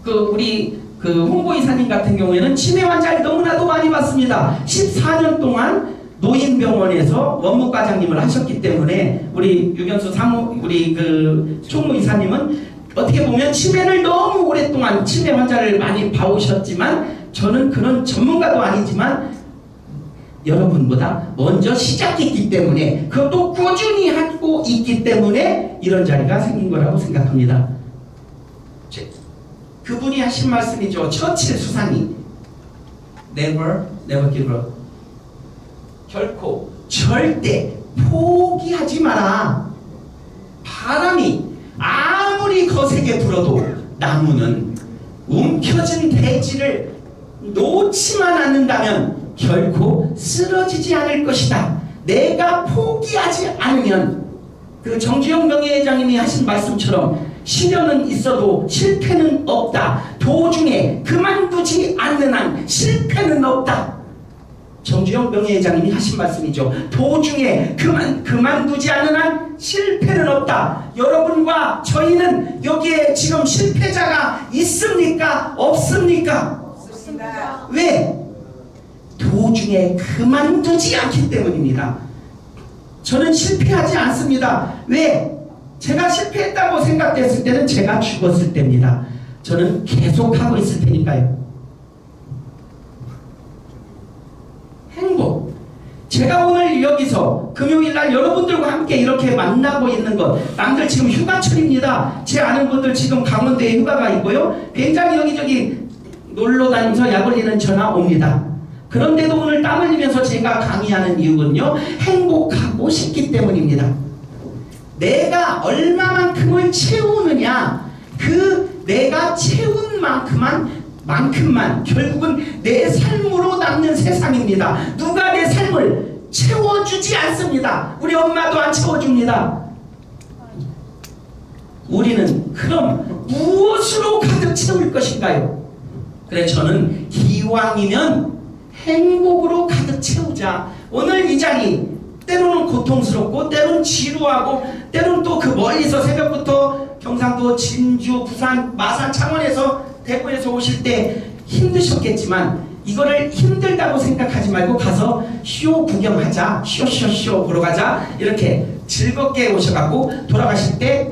우리 홍보이사님 같은 경우에는 치매 환자를 너무나도 많이 봤습니다. 14년 동안 노인병원에서 원무과장님을 하셨기 때문에 우리 유견수 사무 우리 그 총무이사님은 어떻게 보면 치매를 너무 오랫동안 치매 환자를 많이 봐오셨지만 저는 그런 전문가도 아니지만 여러분보다 먼저 시작했기 때문에 그것도 꾸준히 하고 있기 때문에 이런 자리가 생긴 거라고 생각합니다. 그분이 하신 말씀이죠. 처칠 수상이 never give up. 결코 절대 포기하지 마라. 바람이 아무리 거세게 불어도 나무는 움켜진 대지를 놓지만 않는다면 결코 쓰러지지 않을 것이다. 내가 포기하지 않으면 그 정주영 명예회장님이 하신 말씀처럼 시련은 있어도 실패는 없다. 도중에 그만두지 않는 한 실패는 없다. 정주영 명예회장님이 하신 말씀이죠. 도중에 그만두지 않는 한 실패는 없다. 여러분과 저희는 여기에 지금 실패자가 있습니까? 없습니까? 없습니다. 왜? 도중에 그만두지 않기 때문입니다. 저는 실패하지 않습니다. 왜? 제가 실패했다고 생각됐을 때는 제가 죽었을 때입니다. 저는 계속하고 있을 테니까요. 행복. 제가 오늘 여기서 금요일날 여러분들과 함께 이렇게 만나고 있는 것, 남들 지금 휴가철입니다. 제 아는 분들 지금 강원도에 휴가가 있고요. 굉장히 여기저기 놀러 다니면서 약 올리는 전화 옵니다. 그런데도 오늘 땀 흘리면서 제가 강의하는 이유는요, 행복하고 싶기 때문입니다. 내가 얼마만큼을 채우느냐, 그 내가 채운 만큼만 결국은 내 삶으로 남는 세상입니다. 누가 내 삶을 채워주지 않습니다. 우리 엄마도 안 채워줍니다. 우리는 그럼 무엇으로 가득 채울 것인가요? 그래, 저는 기왕이면 행복으로 가득 채우자. 오늘 이 자리 때로는 고통스럽고 때로는 지루하고 때로는 또 그 멀리서 새벽부터 경상도, 진주, 부산, 마산, 창원에서 대구에서 오실 때 힘드셨겠지만 이거를 힘들다고 생각하지 말고 가서 쇼 구경하자, 쇼 보러 가자, 이렇게 즐겁게 오셔갖고 돌아가실 때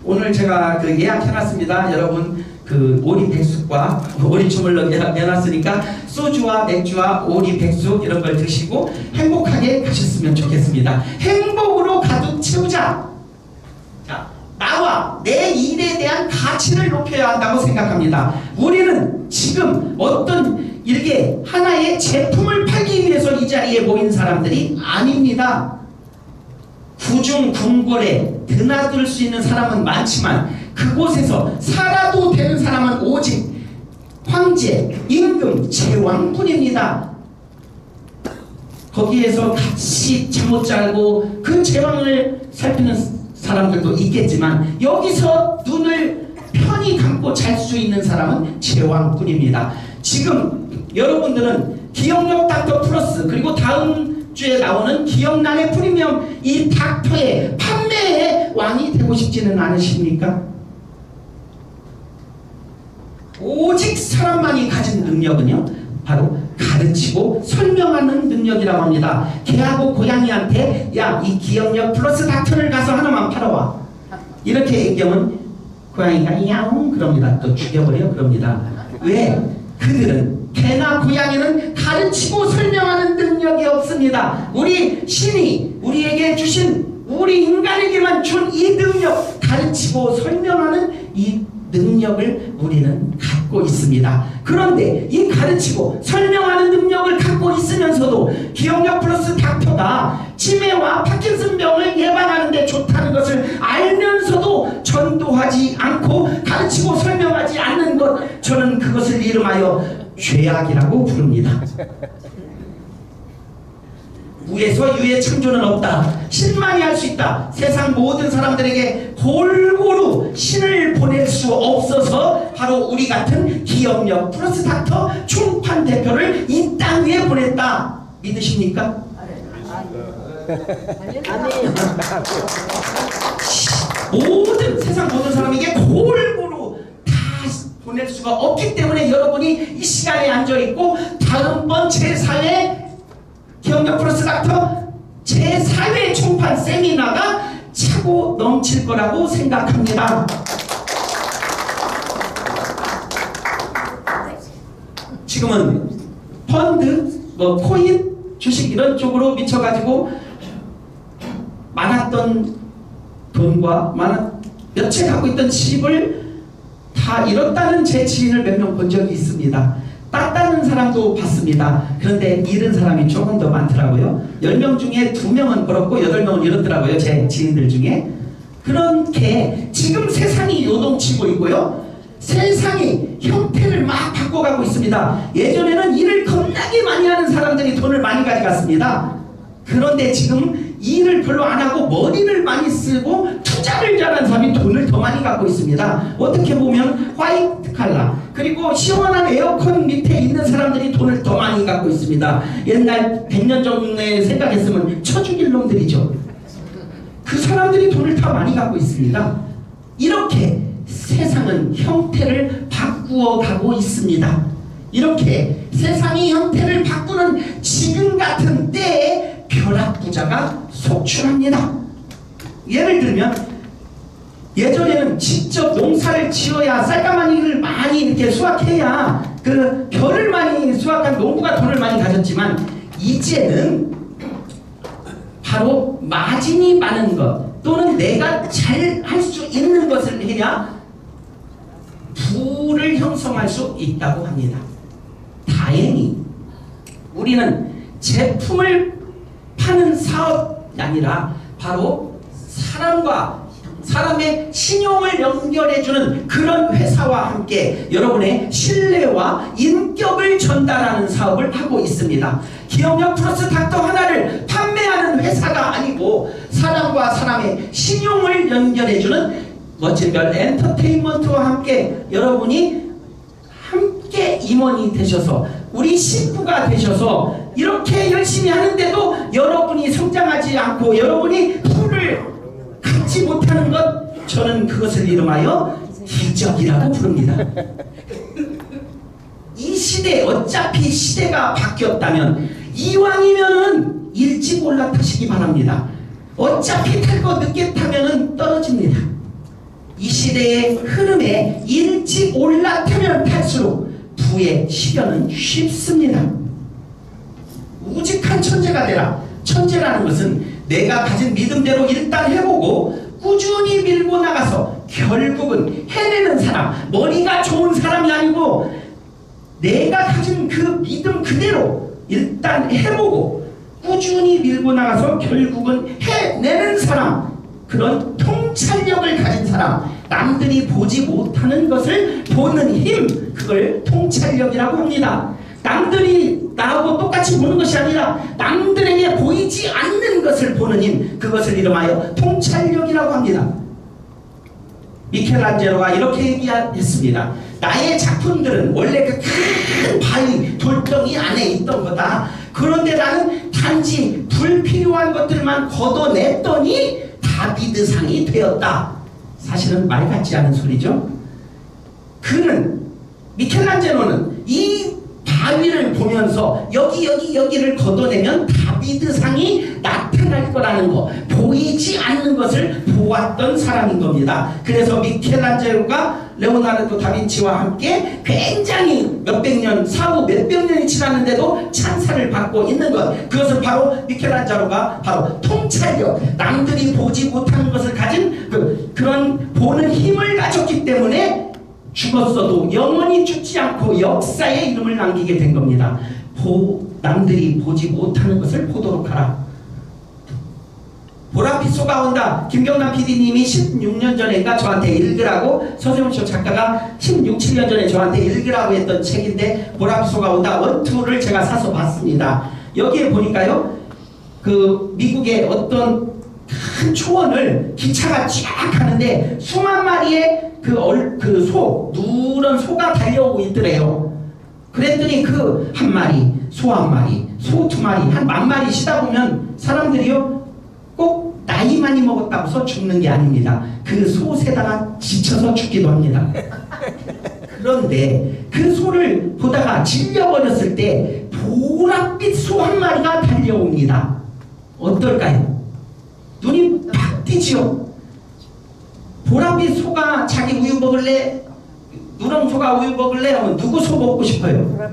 오늘 제가 그 예약해놨습니다. 여러분 그 오리 백숙과 오리 주물럭 예약해놨으니까 소주와 맥주와 오리 백숙 이런 걸 드시고 행복하게 가셨으면 좋겠습니다. 행복으로 가득 채우자. 자, 나와 내 일에 대한 가치를 높여야 한다고 생각합니다. 우리는 지금 어떤 이렇게 하나의 제품을 팔기 위해서 이 자리에 모인 사람들이 아닙니다. 구중궁궐에 드나들 수 있는 사람은 많지만 그곳에서 살아도 되는 사람은 오직 황제, 임금, 제왕뿐입니다. 거기에서 같이 잠못 자고 그 제왕을 살피는 사람들도 있겠지만 여기서 눈을 편히 감고 잘 수 있는 사람은 제왕뿐입니다. 지금 여러분들은 기억력 닥터 플러스 그리고 다음 주에 나오는 기억란의 프리미엄 이 닥터의 판매의 왕이 되고 싶지는 않으십니까? 오직 사람만이 가진 능력은요, 바로 가르치고 설명하는 능력이라고 합니다. 개하고 고양이한테 야, 이 기억력 플러스 닥터를 가서 하나만 팔아와, 이렇게 얘기하면 고양이가 야옹 그럽니다. 또 죽여버려 그럽니다. 왜? 그들은, 개나 고양이는 가르치고 설명하는 능력이 없습니다. 우리 신이 우리에게 주신, 우리 인간에게만 준 이 능력, 가르치고 설명하는 이 능력을 우리는 갖고 있습니다. 그런데 이 가르치고 설명하는 능력을 갖고 있으면서도 기억력 플러스 닥터가 치매와 파킨슨병을 예방하는 데 좋다는 것을 알면서도 전도하지 않고 가르치고 설명하지 않는 것, 저는 그것을 이름하여 죄악이라고 부릅니다. 무에서 유의 창조는 없다. 신만이 할 수 있다. 세상 모든 사람들에게 골고루 신을 보낼 수 없어서 바로 우리 같은 기억력 플러스 닥터 총판 대표를 이 땅 위에 보냈다. 믿으십니까? 세상 모든 사람에게 골고루 다 보낼 수가 없기 때문에 여러분이 이 시간에 앉아있고 다음번 제사에 기억력 플러스 닥터 제4회 총판 세미나가 차고 넘칠 거라고 생각합니다. 지금은 펀드, 코인, 주식 이런 쪽으로 미쳐가지고 많았던 돈과 몇 채 갖고 있던 집을 다 잃었다는 제 지인을 몇 명 본 적이 있습니다. 땄다는 사람도 봤습니다. 그런데 잃은 사람이 조금 더 많더라고요. 10명 중에 2명은 벌었고 8명은 잃었더라고요. 제 지인들 중에. 그렇게 지금 세상이 요동치고 있고요. 세상이 형태를 막 바꿔가고 있습니다. 예전에는 일을 겁나게 많이 하는 사람들이 돈을 많이 가져갔습니다. 그런데 지금 일을 별로 안 하고 머리를 많이 쓰고 투자를 잘하는 사람이 돈을 더 많이 갖고 있습니다. 어떻게 보면 화이트 칼라 그리고 시원한 에어컨 밑에 있는 사람들이 돈을 더 많이 갖고 있습니다. 옛날 100년 전에 생각했으면 쳐 죽일 놈들이죠. 그 사람들이 돈을 더 많이 갖고 있습니다. 이렇게 세상은 형태를 바꾸어 가고 있습니다. 이렇게 세상이 형태를 바꾸는 지금 같은 때에 벼락부자가 속출합니다. 예를 들면 예전에는 직접 농사를 지어야 쌀가마니를 많이 이렇게 수확해야 그 벼를 많이 수확한 농부가 돈을 많이 가졌지만 이제는 바로 마진이 많은 것 또는 내가 잘 할 수 있는 것을 해야 부를 형성할 수 있다고 합니다. 다행히 우리는 제품을 파는 사업이 아니라 바로 사람의 신용을 연결해주는 그런 회사와 함께 여러분의 신뢰와 인격을 전달하는 사업을 하고 있습니다. 기억력 플러스 닥터 하나를 판매하는 회사가 아니고 사람과 사람의 신용을 연결해주는 멋진 별 엔터테인먼트와 함께 여러분이 함께 임원이 되셔서 우리 식구가 되셔서 이렇게 열심히 하는데도 여러분이 성장하지 않고 여러분이 부를 갖지 못하는 것 저는 그것을 이름하여 기적이라고 부릅니다. 이 시대 어차피 시대가 바뀌었다면 이왕이면은 일찍 올라타시기 바랍니다. 어차피 탈 거 늦게 타면은 떨어집니다. 이 시대의 흐름에 일찍 올라타면 탈수록 부의 시련은 쉽습니다. 우직한 천재가 되라. 천재라는 것은 내가 가진 믿음대로 일단 해보고 꾸준히 밀고 나가서 결국은 해내는 사람, 머리가 좋은 사람이 아니고 내가 가진 그 믿음 그대로 일단 해보고 꾸준히 밀고 나가서 결국은 해내는 사람, 그런 통찰력을 가진 사람, 남들이 보지 못하는 것을 보는 힘, 그걸 통찰력이라고 합니다. 남들이 나하고 똑같이 보는 것이 아니라 남들에게 보이지 않는 것을 보는 힘, 그것을 이름하여 통찰력이라고 합니다. 미켈란젤로가 이렇게 얘기했습니다. 나의 작품들은 원래 그 큰 바위 돌덩이 안에 있던 거다. 그런데 나는 단지 불필요한 것들만 걷어냈더니 다비드상이 되었다. 사실은 말 같지 않은 소리죠. 미켈란젤로는 이 바위를 보면서 여기를 걷어내면 다비드상이 나타날 거라는 거, 보이지 않는 것을 보았던 사람인 겁니다. 그래서 미켈란젤로가 레오나르도 다빈치와 함께 굉장히 사후 몇백 년이 지났는데도 찬사를 받고 있는 것, 그것은 바로 미켈란젤로가 바로 통찰력, 남들이 보지 못하는 것을 가진 그런 보는 힘을 가졌기 때문에 죽었어도 영원히 죽지 않고 역사에 이름을 남기게 된 겁니다. 남들이 보지 못하는 것을 보도록 하라. 보랏빛 쏟아온다. 김경남 PD님이 16년 전인가 저한테 읽으라고, 서세훈쇼 작가가 16, 7년 전에 저한테 읽으라고 했던 책인데 보랏빛 쏟아온다 원투를 제가 사서 봤습니다. 여기에 보니까요, 미국의 어떤 큰 초원을 기차가 쫙 가는데 수만 마리의 누런 소가 달려오고 있더래요. 그랬더니 한 마리, 소 한 마리, 소 2마리, 한 10,000마리 쉬다 보면 사람들이요, 꼭 나이 많이 먹었다고서 죽는 게 아닙니다. 그 소 세다가 지쳐서 죽기도 합니다. 그런데 그 소를 보다가 질려버렸을 때 보랏빛 소 한 마리가 달려옵니다. 어떨까요? 눈이 팍 띄지요. 보랏빛 소가 자기 우유 먹을래? 누렁 소가 우유 먹을래? 하면 누구 소 먹고 싶어요?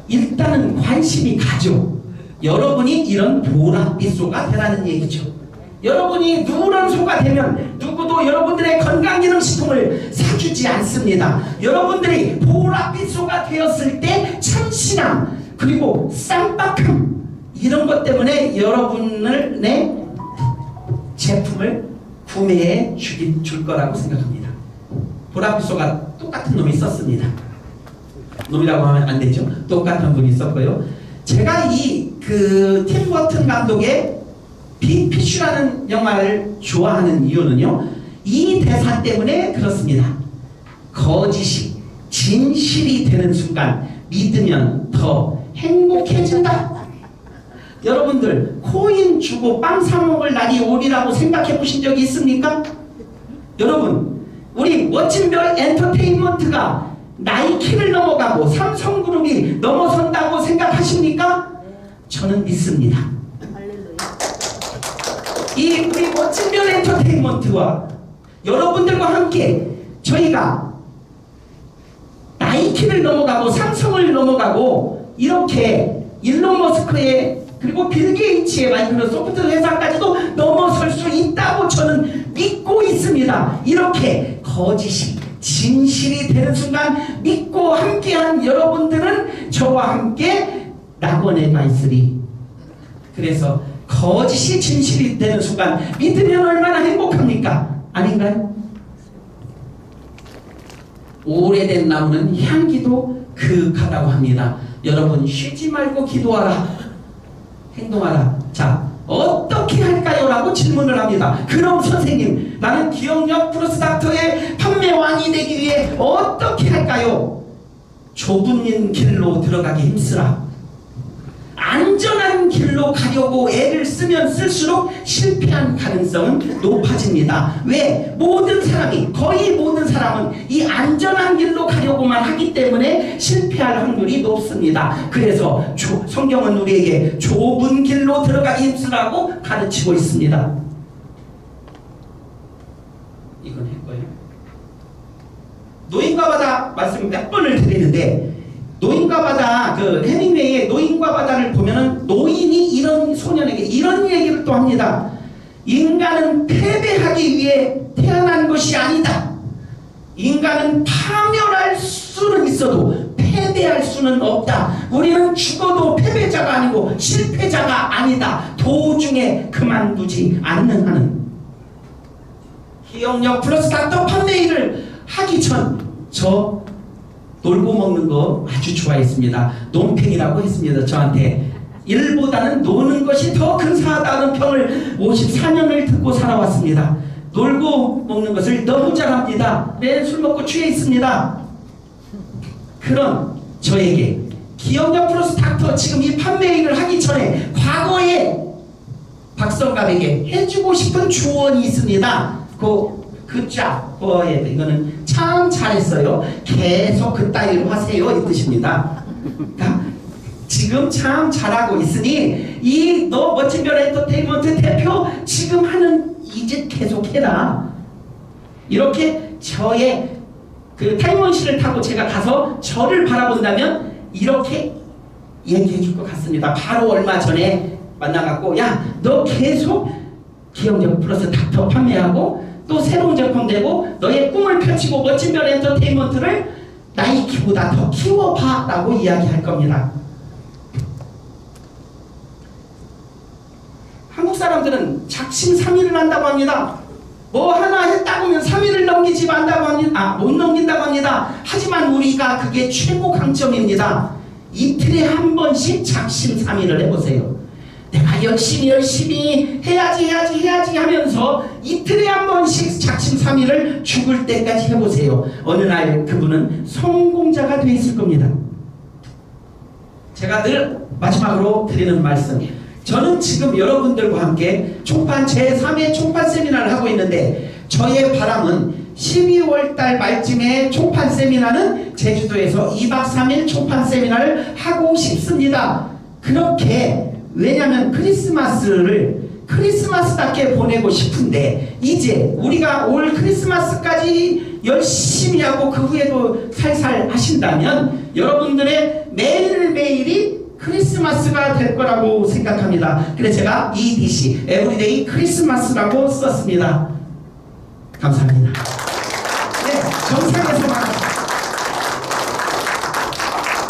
일단은 관심이 가죠. 여러분이 이런 보랏빛 소가 되라는 얘기죠. 여러분이 누런 소가 되면 누구도 여러분들의 건강기능식품을 사주지 않습니다. 여러분들이 보랏빛 소가 되었을 때 참신함 그리고 쌈박함 이런 것 때문에 여러분을 내 제품을 구매해 줄 거라고 생각합니다. 보랏빛 소가 똑같은 놈이 있었습니다. 놈이라고 하면 안 되죠. 똑같은 분이 있었고요. 제가 팀 버튼 감독의 빅피쉬라는 영화를 좋아하는 이유는요, 이 대사 때문에 그렇습니다. 거짓이 진실이 되는 순간 믿으면 더 행복해진다. 여러분들 코인 주고 빵 사 먹을 날이 오리라고 생각해 보신 적이 있습니까? 여러분, 우리 멋진별 엔터테인먼트가 나이키를 넘어가고 삼성그룹이 넘어선다고 생각하십니까? 저는 믿습니다. 이 우리 멋진별 엔터테인먼트와 여러분들과 함께 저희가 나이키를 넘어가고 삼성을 넘어가고 이렇게 일론 머스크의 그리고 빌 게이츠의 마이크로소프트 회사까지도 넘어설 수 있다고 저는 믿고 있습니다. 이렇게 거짓이 진실이 되는 순간 믿고 함께한 여러분들은 저와 함께 낙원에 가 있으리. 그래서 거짓이 진실이 되는 순간 믿으면 얼마나 행복합니까? 아닌가요? 오래된 나무는 향기도 그윽하다고 합니다. 여러분 쉬지 말고 기도하라. 행동하라. 자, 어떻게 할까요? 라고 질문을 합니다. 그럼 선생님, 나는 기억력 플러스 닥터의 판매왕이 되기 위해 어떻게 할까요? 좁은 길로 들어가기 힘쓰라. 안전한 길로 가려고 애를 쓰면 쓸수록 실패한 가능성은 높아집니다. 왜? 모든 사람이, 거의 모든 사람은 이 안전한 길로 가려고만 하기 때문에 실패할 확률이 높습니다. 그래서 성경은 우리에게 좁은 길로 들어가기 힘쓰라고 가르치고 있습니다. 이건 했고요. 노인과 바다 말씀 몇 번을 드리는데, 노인과 바다, 해밍웨이의 노인과 바다를 보면은 노인이 이런 소년에게 이런 얘기를 또 합니다. 인간은 패배하기 위해 태어난 것이 아니다. 인간은 파멸할 수는 있어도 패배할 수는 없다. 우리는 죽어도 패배자가 아니고 실패자가 아니다. 도중에 그만두지 않는 한은. 기억력 플러스 닥터 판매일을 하기 전 저 놀고 먹는 거 아주 좋아했습니다. 논팽이라고 했습니다. 저한테 일보다는 노는 것이 더 근사하다는 평을 54년을 듣고 살아왔습니다. 놀고 먹는 것을 너무 잘합니다. 매일 술 먹고 취해 있습니다. 그런 저에게 기억력 플러스 닥터 지금 이 판매일을 하기 전에 과거에 박성갑에게 해주고 싶은 조언이 있습니다. 이거는 참 잘했어요. 계속 그따위로 하세요. 이 뜻입니다. 그러니까 지금 참 잘하고 있으니 너 멋진별 엔터테인먼트 대표 지금 하는 이 짓 계속해라. 이렇게 저의 타임머신을 타고 제가 가서 저를 바라본다면 이렇게 얘기해 줄 것 같습니다. 바로 얼마 전에 만나갖고 야, 너 계속 기억력 플러스 닥터 판매하고 또 새로운 제품 내고 너의 꿈을 펼치고 멋진별 엔터테인먼트를 나이키보다 더 키워봐 라고 이야기할 겁니다. 한국 사람들은 작심삼일을 한다고 합니다. 뭐 하나 했다고 하면 3일을 넘기지 않는다고 합니다. 못 넘긴다고 합니다. 하지만 우리가 그게 최고 강점입니다. 이틀에 한 번씩 작심삼일을 해보세요. 내가 열심히 해야지 하면서 이틀에 한 번씩 작심삼일을 죽을 때까지 해보세요. 어느 날 그분은 성공자가 돼 있을 겁니다. 제가 늘 마지막으로 드리는 말씀, 저는 지금 여러분들과 함께 제3회 총판 세미나를 하고 있는데 저의 바람은 12월 달 말쯤에 초판 세미나는 제주도에서 2박 3일 초판 세미나를 하고 싶습니다. 그렇게, 왜냐하면 크리스마스답게 보내고 싶은데, 이제 우리가 올 크리스마스까지 열심히 하고 그 후에도 살살 하신다면 여러분들의 매일매일이 크리스마스가 될 거라고 생각합니다. 그래서 제가 EDC, 에브리데이 크리스마스라고 썼습니다. 감사합니다. 네, 정상에서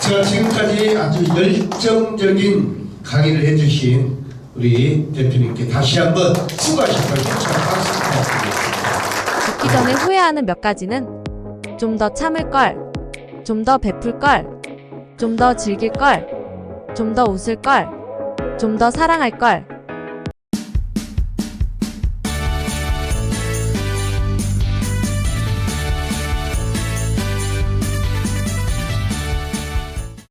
자, 지금까지 아주 열정적인 강의를 해주신 우리 대표님께 다시 한번 수고하셨다고 박수 부탁드리겠습니다. 죽기 전에 후회하는 몇 가지는 좀 더 참을 걸, 좀 더 베풀 걸, 좀 더 즐길 걸, 좀 더 웃을 걸, 좀 더 사랑할 걸.